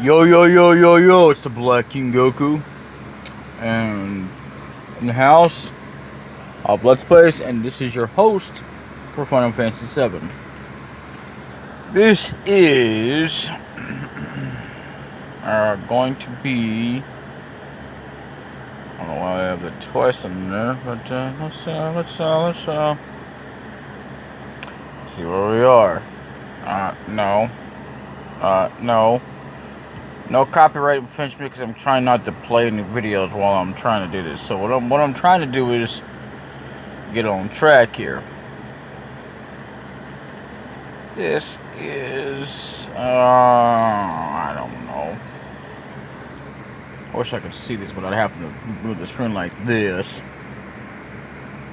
Yo, yo, yo, yo, yo, it's the Black King Goku. And in the house of Let's Plays, and this is your host for Final Fantasy VII. This is going to be, I don't know why I have the twice in there, but let's see where we are. No copyright infringement, because I'm trying not to play any videos while I'm trying to do this. So what I'm trying to do is get on track here. This is I don't know. I wish I could see this without having to move the screen like this.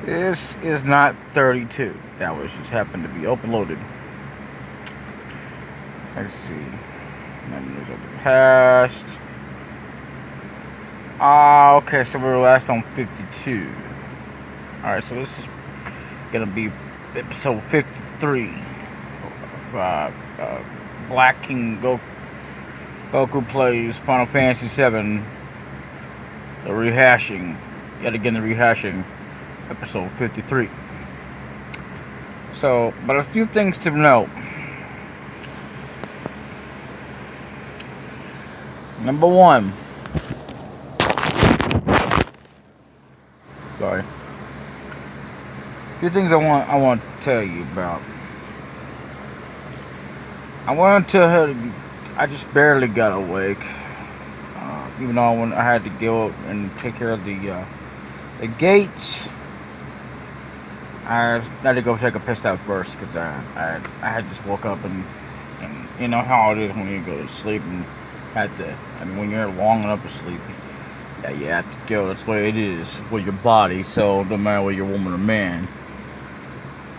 This is not 32. That was just happened to be uploaded. Let's see. Memories of the past. Okay, so we were last on 52. Alright, so this is gonna be episode 53. Black King Goku plays Final Fantasy VII. The rehashing. Yet again, the rehashing. Episode 53. So, but a few things to note. Number one. Sorry. A few things I want to tell you about. I just barely got awake. Even though I had to go and take care of the gates. I had to go take a piss out first because I had just woke up and you know how it is when you go to sleep and when you're long enough to sleep, yeah, you have to go. That's the way it is with your body. So no matter whether you're a woman or man.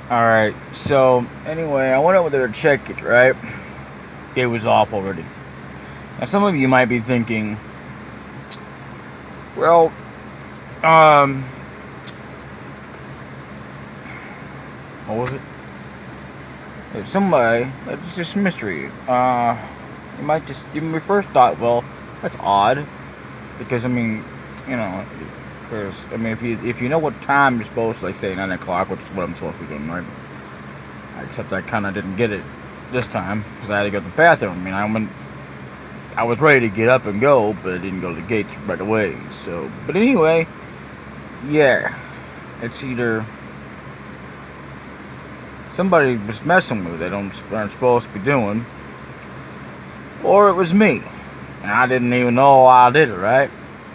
All right. So anyway, I went over there to check it. Right, it was off already. Now some of you might be thinking, well, what was it? It's somebody. It's just mystery. You might just, my first thought, well, that's odd, because if you know what time you're supposed to, like say 9 o'clock, which is what I'm supposed to be doing, right? Except I kind of didn't get it this time because I had to go to the bathroom. I was ready to get up and go, but I didn't go to the gates right away. So, but anyway, yeah, it's either somebody was messing with it, aren't supposed to be doing. Or it was me, and I didn't even know I did it, right?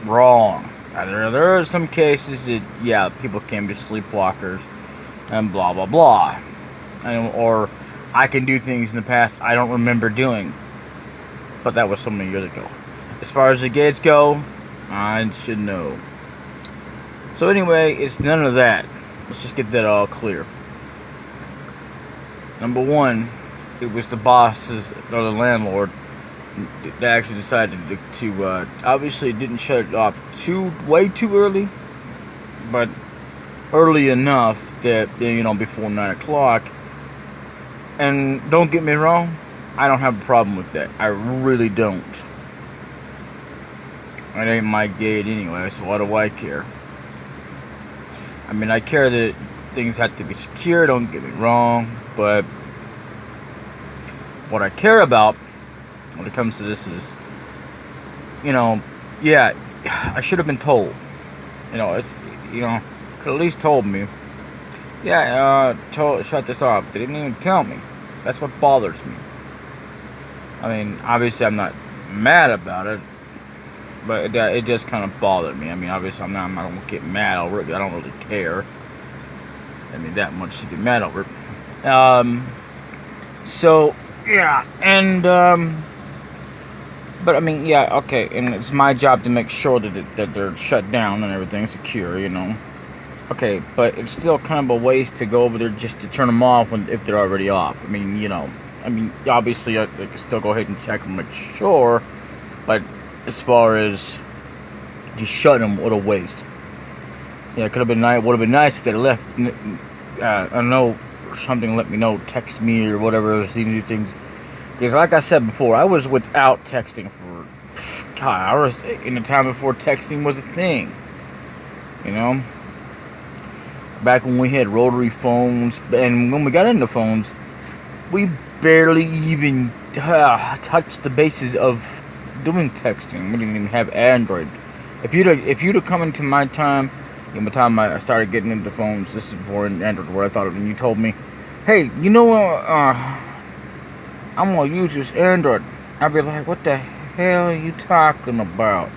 Wrong. There are some cases that, yeah, people can be sleepwalkers, and blah, blah, blah. Or I can do things in the past I don't remember doing, but that was so many years ago. As far as the gates go, I should know. So anyway, it's none of that. Let's just get that all clear. Number one, it was the bosses, or the landlord, they actually decided to obviously didn't shut it off way too early, but early enough that, before 9 o'clock. And don't get me wrong, I don't have a problem with that. I really don't. It ain't my gate anyway, so why do I care? I care that things have to be secure, don't get me wrong, but what I care about when it comes to this is, yeah, I should have been told. Could at least told me. Yeah, shut this off. They didn't even tell me. That's what bothers me. Obviously I'm not mad about it, but it just kind of bothered me. Obviously I don't get mad over it. I don't really care. That much to get mad over. So yeah, and but yeah, okay, and it's my job to make sure that they're shut down and everything secure, Okay, but it's still kind of a waste to go over there just to turn them off if they're already off. Obviously I can still go ahead and check and make sure, but as far as just shutting them, what a waste. Yeah, it could have been nice. Would have been nice if they left. I don't know, something. Let me know. Text me or whatever. These things Because like I said before, I was without texting for, God, I was in the time before texting was a thing. You know? Back when we had rotary phones, and when we got into phones, we barely even touched the basis of doing texting. We didn't even have Android. If you'd have come into my time, by the time I started getting into phones, this is before Android, where I thought, when you told me, hey, you know what, I'm gonna use this Android, I'd be like, what the hell are you talking about?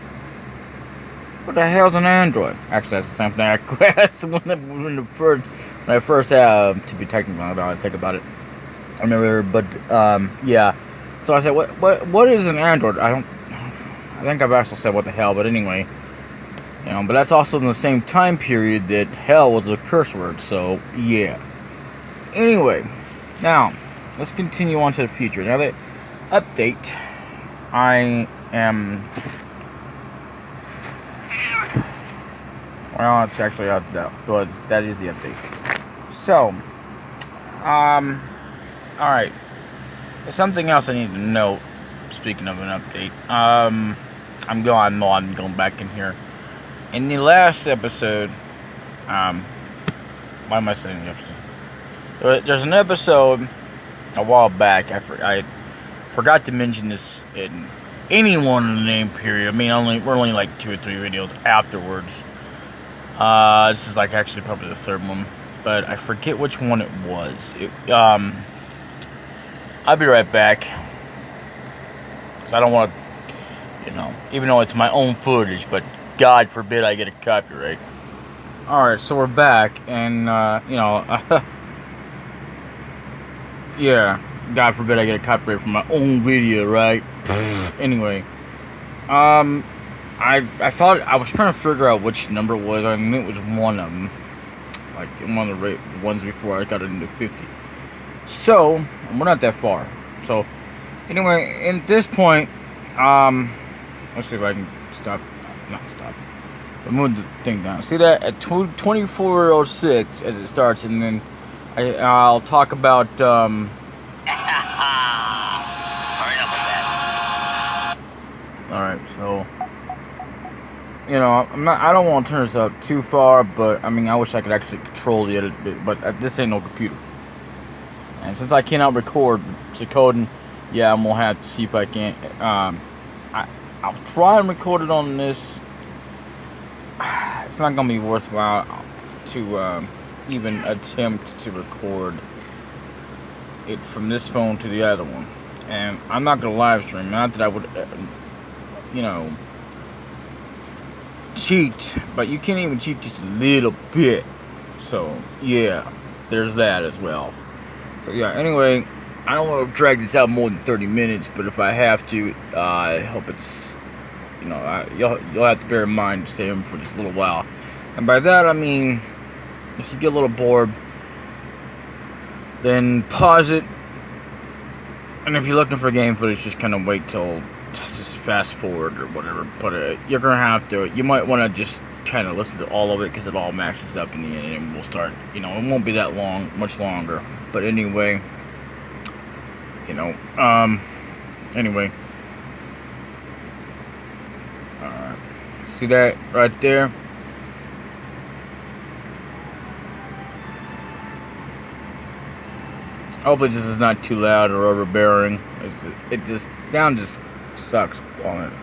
What the hell's an Android? Actually, that's the same thing I asked when I first to be technical about it, think about it. I remember, but yeah. So I said, what is an Android? I think I've actually said what the hell, but anyway, you know. But that's also in the same time period that hell was a curse word. So yeah. Anyway, now let's continue on to the future. Now that update, I am. Well, it's actually out there. But that is the update. So, alright. There's something else I need to note. Speaking of an update. I'm going back in here. In the last episode, why am I saying the episode? There's an episode a while back. I forgot to mention this in anyone in the name period. I mean, we're only like 2 or 3 videos afterwards. This is like actually probably the 3rd one, but I forget which one it was. I'll be right back, because I don't want to, you know, even though it's my own footage, but God forbid I get a copyright. Alright, so we're back, and, you know, yeah, God forbid I get a copyright from my own video, right? Anyway, I thought, I was trying to figure out which number it was. I knew it was one of them, like one of the ones before I got it into 50. So, we're not that far. So, anyway, at this point, let's see if I can not stop, but move the thing down. See that at 24:06 as it starts, and then I'll talk about, hurry up with that. Alright, so, you know, I don't want to turn this up too far, but, I mean, I wish I could actually control the edit bit, but this ain't no computer. And since I cannot record decoding, yeah, I'm gonna have to see if I can. I'll try and record it on this. It's not gonna be worthwhile to even attempt to record it from this phone to the other one. And I'm not gonna live stream. Not that I would, you know, cheat, but you can't even cheat just a little bit. So yeah, there's that as well. So yeah, anyway, I don't want to drag this out more than 30 minutes, but if I have to, I hope it's, you know, you'll have to bear in mind to stay in for just a little while. And by that I mean, if you get a little bored, then pause it. And if you're looking for game footage, just kind of wait till, just fast forward or whatever. But you're gonna have to. You might want to just kind of listen to all of it, because it all matches up in the end, and we'll start, you know, it won't be that long, much longer, but anyway, you know, anyway, see that right there? Hopefully this is not too loud or overbearing. It just, sound just sucks on it.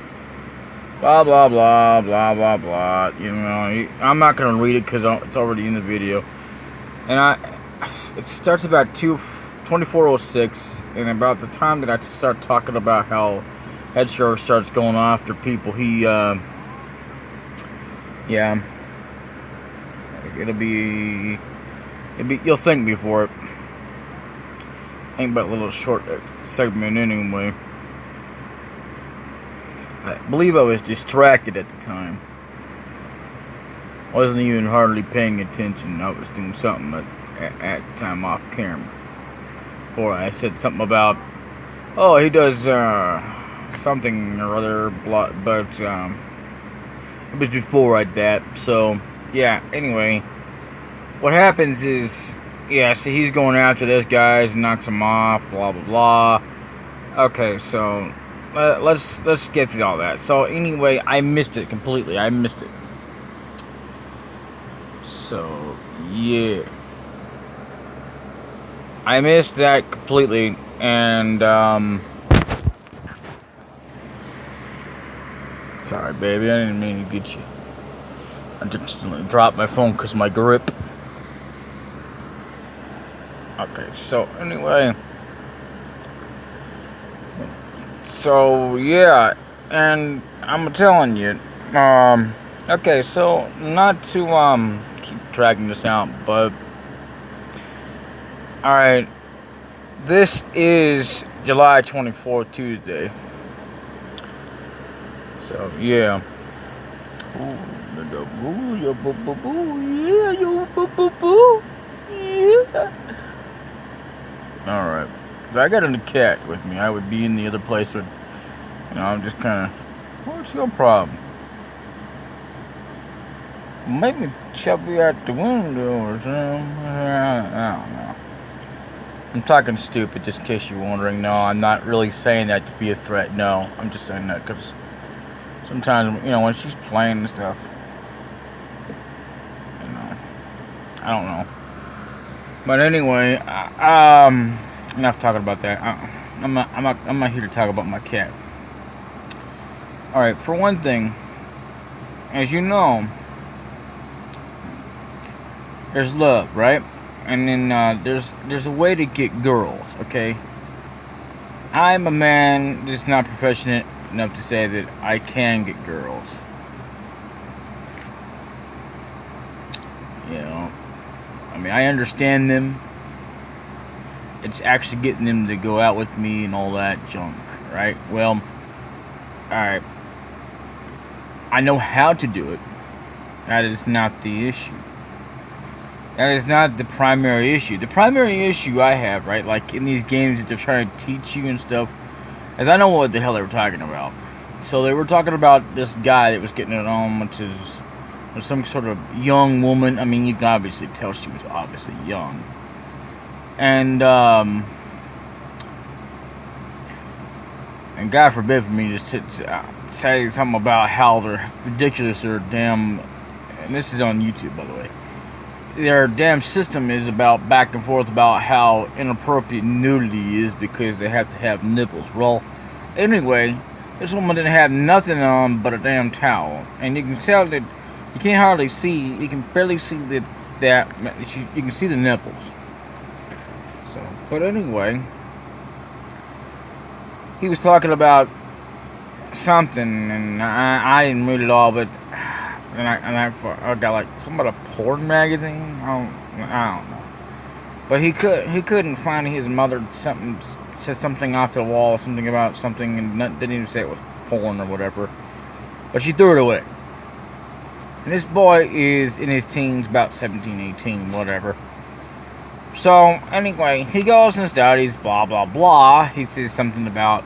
Blah, blah, blah, blah, blah, blah. You know, I'm not going to read it because it's already in the video. And it starts about 24:06. And about the time that I start talking about how Headshore starts going after people, yeah. You'll thank me for it. Ain't but a little short segment anyway. I believe I was distracted at the time. Wasn't even hardly paying attention. I was doing something at the time off camera. Or I said something about, oh, he does something or other, but it was before I did that. So yeah. Anyway, what happens is, yeah, see, he's going after this guy, knocks him off, blah blah blah. Okay, so let's skip through all that. So anyway, I missed it completely. I missed it. So yeah, I missed that completely, and sorry, baby, I didn't mean to get you. I just dropped my phone because of my grip. Okay, so anyway. So yeah, and I'm telling you, okay, so not to keep dragging this out, but alright, this is July 24th, Tuesday. So yeah. Yeah. Alright. If I got a cat with me, I would be in the other place with, you know, I'm just kind of, what's your problem? Make me chubby out the window or something. I don't know. I'm talking stupid, just in case you're wondering. No, I'm not really saying that to be a threat. No, I'm just saying that because sometimes, you know, when she's playing and stuff, you know, I don't know. But anyway, enough talking about that. I'm not here to talk about my cat. All right, for one thing, as you know, there's love, right? And then there's a way to get girls. Okay, I'm a man that's not professional enough to say that I can get girls. You know, I mean, I understand them. It's actually getting them to go out with me and all that junk, right? Well, alright. I know how to do it. That is not the issue. That is not the primary issue. The primary issue I have, right, like in these games that they're trying to teach you and stuff, is I know what the hell they were talking about. So they were talking about this guy that was getting it on, which is some sort of young woman. I mean, you can obviously tell she was obviously young. And God forbid for me to say something about how they're ridiculous their damn, and this is on YouTube, by the way, their damn system is about back and forth about how inappropriate nudity is because they have to have nipples. Well, anyway, this woman didn't have nothing on but a damn towel, and you can tell that you can't hardly see, you can barely see that you can see the nipples. So, but anyway, he was talking about something, and I didn't read it all, but I got like something about a porn magazine. I don't know. But he couldn't find his mother said something off the wall, something about something, and didn't even say it was porn or whatever. But she threw it away. And this boy is in his teens, about 17, 18, whatever. So, anyway, he goes and studies, blah, blah, blah. He says something about,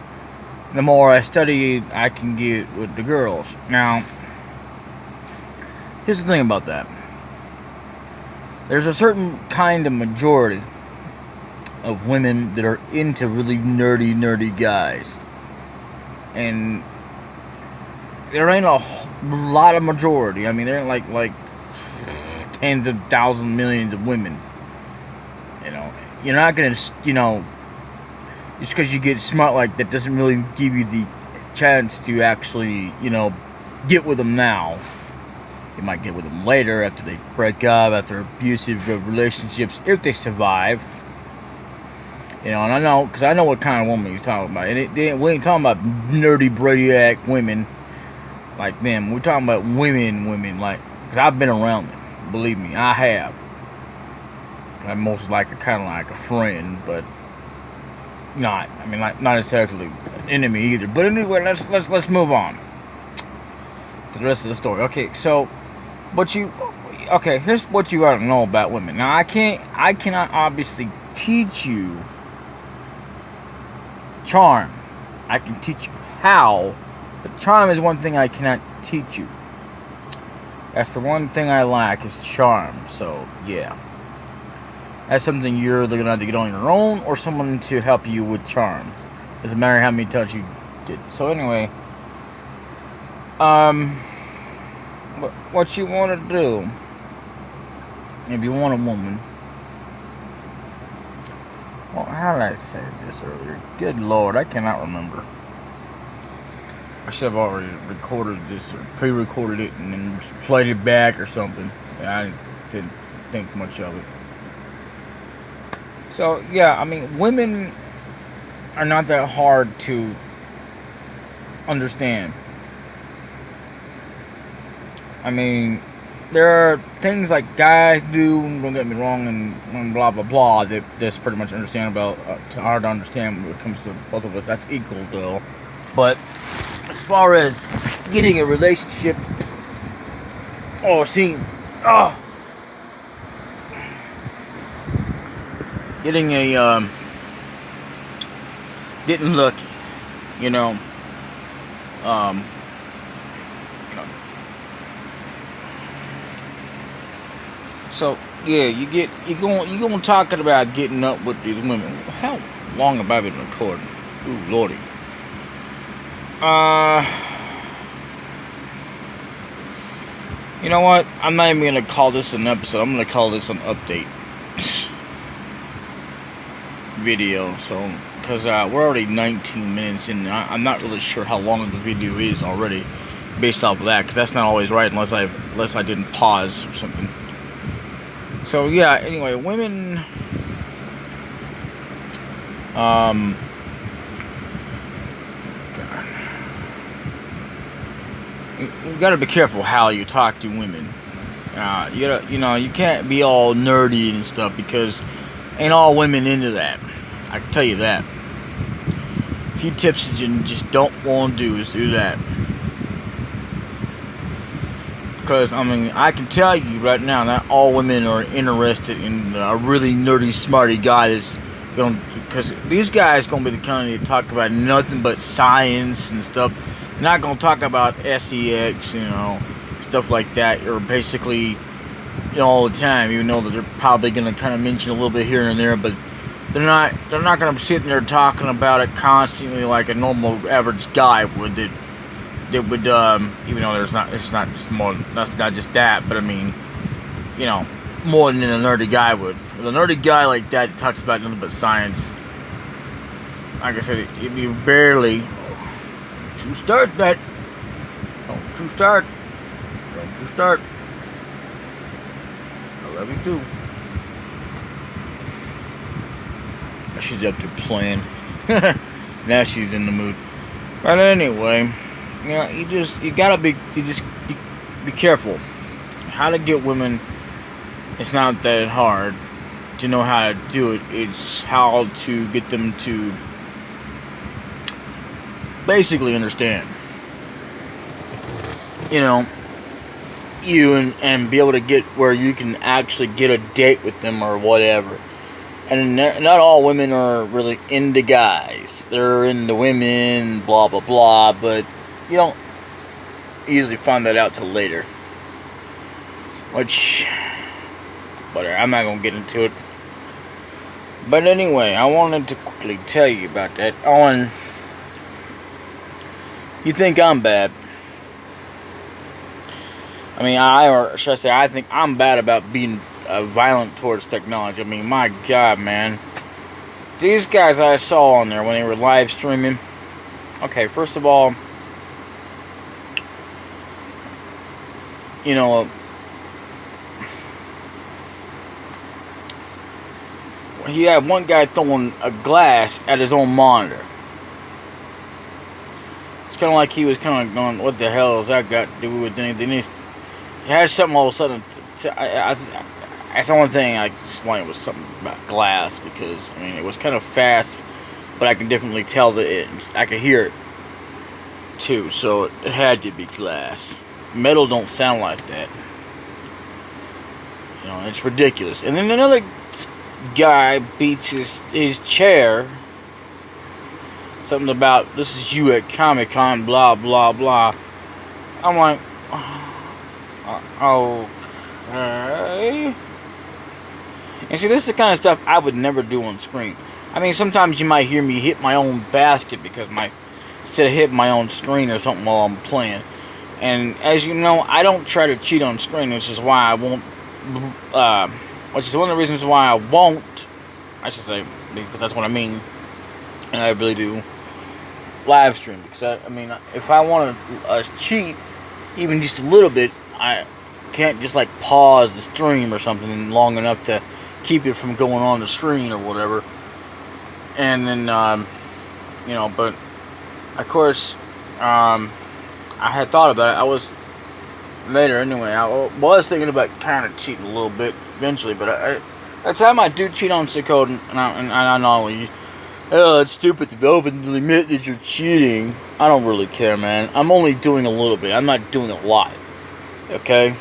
the more I study, I can get with the girls. Now, here's the thing about that. There's a certain kind of majority of women that are into really nerdy guys. And there ain't a lot of majority. I mean, there ain't like tens of thousands, millions of women. You know, you're not gonna, you know, just because you get smart like that doesn't really give you the chance to actually, you know, get with them now. You might get with them later after they break up, after abusive relationships, if they survive. You know, and I know, because I know what kind of woman he's talking about. And we ain't talking about nerdy, brainiac women like them. We're talking about women, like, because I've been around them. Believe me, I have. I'm most like kind of like a friend, but not. I mean, like, not exactly an enemy either. But anyway, let's move on to the rest of the story. Okay, so here's what you gotta know about women. Now, I cannot obviously teach you charm. I can teach you how, but charm is one thing I cannot teach you. That's the one thing I lack, is charm. So yeah. That's something you're either going to have to get on your own, or someone to help you with charm. Doesn't matter how many times you did. So anyway, what you want to do, if you want a woman, well, how did I say this earlier? Good Lord, I cannot remember. I should have already recorded this or pre-recorded it and then just played it back or something. I didn't think much of it. So yeah, I mean, women are not that hard to understand. I mean, there are things like guys do, don't get me wrong, and blah blah blah, that's pretty much understandable, hard to understand when it comes to both of us. That's equal though. But as far as getting a relationship or getting a getting lucky, you know, so yeah, you're going talking about getting up with these women. How long have I been recording? Ooh, lordy. You know what? I'm not even gonna call this an episode. I'm gonna call this an update video. So, because we're already 19 minutes in, I'm not really sure how long the video is already, based off of that. Because that's not always right unless I didn't pause or something. So yeah. Anyway, women. You gotta be careful how you talk to women. You can't be all nerdy and stuff, because ain't all women into that. I can tell you that. A few tips that you just don't want to do is do that. Because, I mean, I can tell you right now, not all women are interested in a really nerdy, smarty guy that's going to, because these guys going to be the kind that talk about nothing but science and stuff. They're not going to talk about sex, stuff like that, or basically, all the time, even though that they're probably going to kind of mention a little bit here and there, but they're not going to be sitting there talking about it constantly like a normal average guy would. That would, even though it's not just that, but I mean, more than a nerdy guy would. With a nerdy guy like that talks about nothing but science. Like I said, if you barely. Don't you start that. Don't you start. Don't you start. I love you too. She's up to playing. Now she's in the mood. But anyway, you gotta be careful. How to get women, it's not that hard to know how to do it. It's how to get them to basically understand. You and be able to get where you can actually get a date with them or whatever. And not all women are really into guys. They're into women, blah, blah, blah. But you don't usually find that out till later. Which, whatever, I'm not going to get into it. But anyway, I wanted to quickly tell you about that. You think I'm bad. I mean, or should I say, I think I'm bad about being violent towards technology. I mean, my God, man. These guys I saw on there when they were live streaming. Okay, first of all, he had one guy throwing a glass at his own monitor. It's kind of like he was kind of going, what the hell has that got to do with anything? He had something all of a sudden. That's the one thing I explained was something about glass, because, I mean, it was kind of fast, but I could definitely tell that I could hear it, too, so it had to be glass. Metal don't sound like that. It's ridiculous. And then another guy beats his chair. Something about, this is you at Comic-Con, blah, blah, blah. I'm like, okay. And see, this is the kind of stuff I would never do on screen. I mean, sometimes you might hear me hit my own basket because instead of hitting my own screen or something while I'm playing. And as you know, I don't try to cheat on screen, which is why I won't. Which is one of the reasons why I won't. I should say, because that's what I mean, and I really do live stream. Because I mean, if I want to cheat, even just a little bit, I can't just like pause the stream or something long enough to keep it from going on the screen or whatever. And then, you know, but of course, I had thought about it. I was later anyway. I was thinking about kind of cheating a little bit eventually, but at the time I do cheat on Suikoden, and I know it's stupid to be open to admit that you're cheating. I don't really care, man. I'm only doing a little bit. I'm not doing a lot. Okay.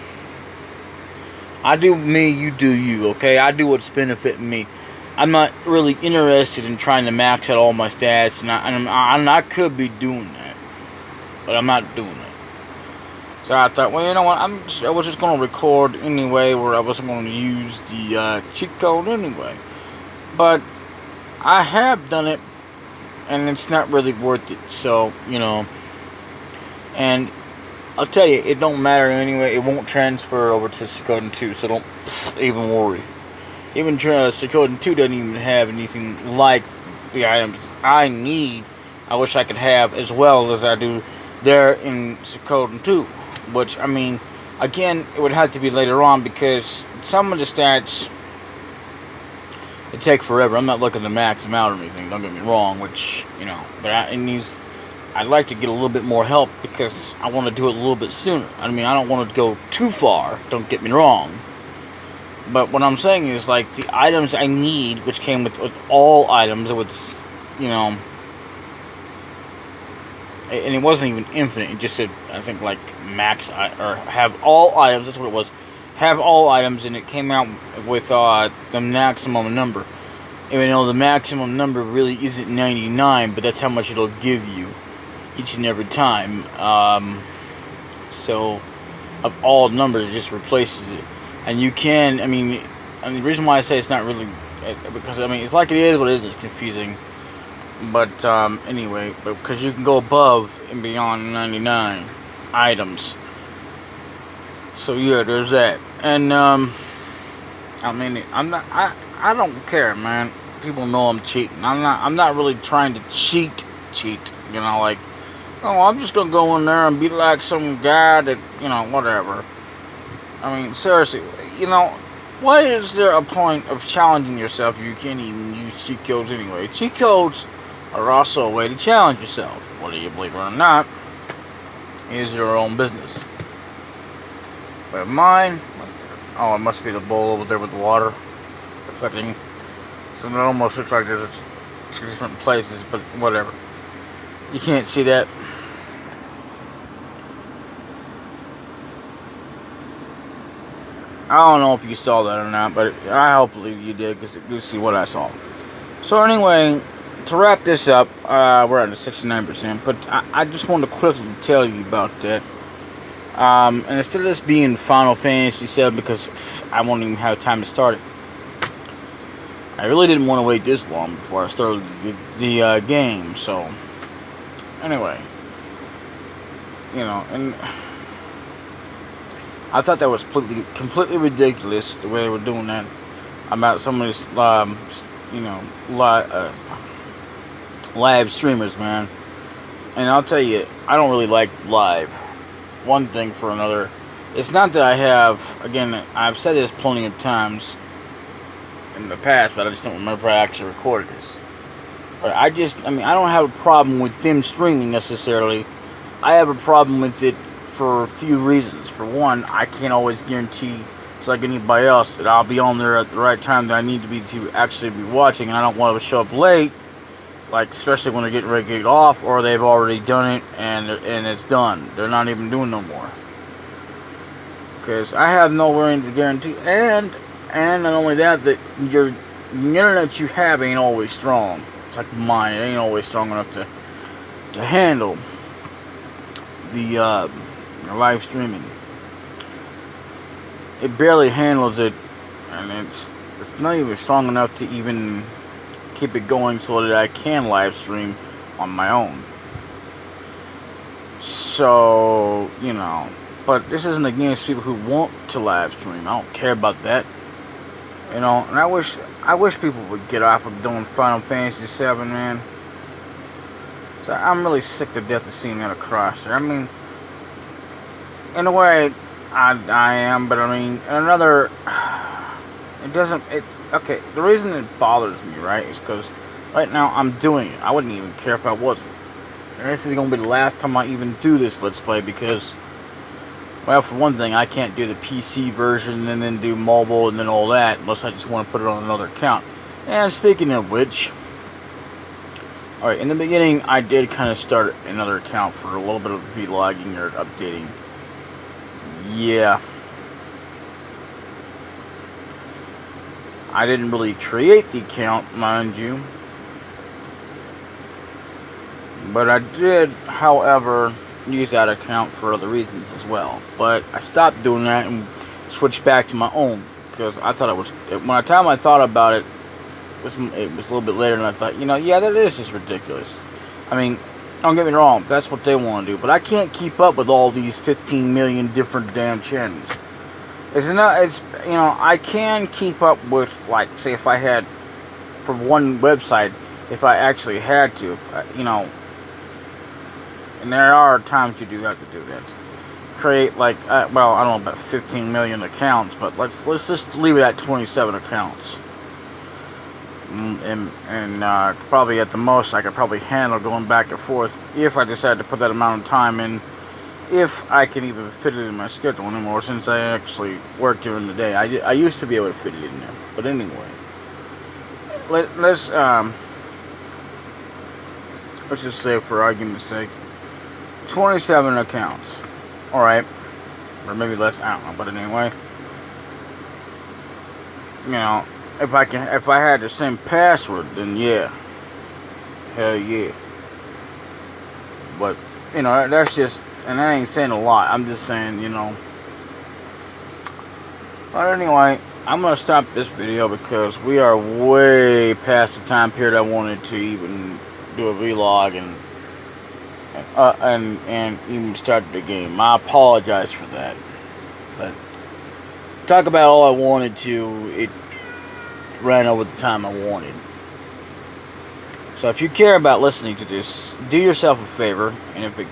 I do me, you do you. Okay. I do what's benefiting me. I'm not really interested in trying to max out all my stats, and I could be doing that, but I'm not doing it. So I thought, well, you know what? I was just gonna record anyway, where I wasn't gonna use the cheat code anyway. But I have done it, and it's not really worth it. So you know, and I'll tell you, it don't matter anyway. It won't transfer over to Suikoden 2, so don't even worry. Even Suikoden 2 doesn't even have anything like the items I need. I wish I could have as well as I do there in Suikoden 2. Which, I mean, again, it would have to be later on because some of the stats, it take forever. I'm not looking to max them out or anything, don't get me wrong, which, you know, but I'd like to get a little bit more help because I want to do it a little bit sooner. I mean, I don't want to go too far, don't get me wrong. But what I'm saying is, like, the items I need, which came with all items, with, you know, and it wasn't even infinite, it just said, I think, like, max, or have all items, that's what it was, have all items, and it came out with the maximum number. Even though the maximum number really isn't 99, but that's how much it'll give you each and every time. So, of all numbers, it just replaces it. And you can, I mean, the reason why I say it's not really, because, I mean, it's like it is, but it is confusing. But, anyway, because you can go above and beyond 99 items. So, yeah, there's that. And, I mean, I don't care, man. People know I'm cheating. I'm not really trying to cheat, you know, like, oh, I'm just gonna go in there and be like some guy that, you know, whatever. I mean, seriously, you know, why is there a point of challenging yourself if you can't even use cheat codes anyway? Cheat codes are also a way to challenge yourself, whether you believe it or not. Is your own business. But mine, oh, it must be the bowl over there with the water reflecting. So it almost looks like there's two different places, but whatever. You can't see that. I don't know if you saw that or not, but I hopefully you did, because you see what I saw. So anyway, to wrap this up, we're at 69%, but I just wanted to quickly tell you about that. And instead of this being Final Fantasy VII, because I won't even have time to start it, I really didn't want to wait this long before I started the game, so anyway, you know, and I thought that was completely ridiculous the way they were doing that about some of these, you know, live streamers, man. And I'll tell you, I don't really like live. One thing for another. It's not that I have, again, I've said this plenty of times in the past, but I just don't remember I actually recorded this. But I mean, I don't have a problem with them streaming necessarily. I have a problem with it for a few reasons. For one, I can't always guarantee, just like anybody else, that I'll be on there at the right time that I need to actually be watching, and I don't want to show up late, like especially when they're getting ready to get off, or they've already done it and it's done. They're not even doing no more. Because I have nowhere to guarantee, and not only that, that the internet you have ain't always strong. It's like mine, it ain't always strong enough to handle the live streaming. It barely handles it, and it's not even strong enough to even keep it going so that I can live stream on my own. So, you know, but this isn't against people who want to live stream. I don't care about that. You know, and I wish people would get off of doing Final Fantasy VII, man. So I'm really sick to death of seeing that across there. I mean, in a way, I am, but I mean, another, okay, the reason it bothers me, right, is because right now I'm doing it. I wouldn't even care if I wasn't. And this is going to be the last time I even do this Let's Play because, well, for one thing, I can't do the PC version and then do mobile and then all that unless I just want to put it on another account. And speaking of which, alright, in the beginning, I did kind of start another account for a little bit of vlogging or updating. Yeah. I didn't really create the account, mind you. But I did, however, use that account for other reasons as well. But I stopped doing that and switched back to my own. Because I thought it was, by the time I thought about it, it was a little bit later, and I thought, you know, yeah, that is just ridiculous. I mean, don't get me wrong, that's what they want to do, but I can't keep up with all these 15 million different damn channels. You know, I can keep up with, like, say, if I had, for one website, if I actually had to, you know, and there are times you do have to do that. Create, like, well, I don't know about 15 million accounts, but let's just leave it at 27 accounts. And probably at the most I could probably handle going back and forth if I decided to put that amount of time in, if I can even fit it in my schedule anymore, since I actually work during the day. I used to be able to fit it in there, but anyway, let's just say, for argument's sake, 27 accounts, alright, or maybe less, I don't know, but anyway, you know, if I had the same password, then yeah. Hell yeah. But, you know, that's just, and I ain't saying a lot, I'm just saying, you know. But anyway, I'm gonna stop this video because we are way past the time period I wanted to even do a vlog and even start the game. I apologize for that. But talk about all I wanted to, it ran over the time I wanted. So if you care about listening to this, do yourself a favor, and if it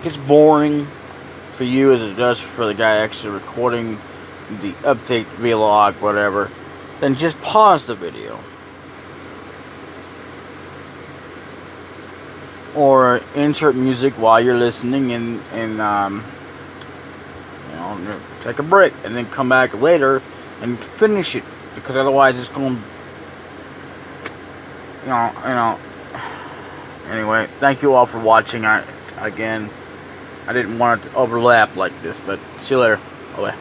gets boring for you as it does for the guy actually recording the update vlog, whatever, then just pause the video. Or insert music while you're listening and you know, take a break and then come back later and finish it. Because otherwise it's going to, you know, anyway, thank you all for watching. Again, I didn't want it to overlap like this, but see you later. Bye-bye.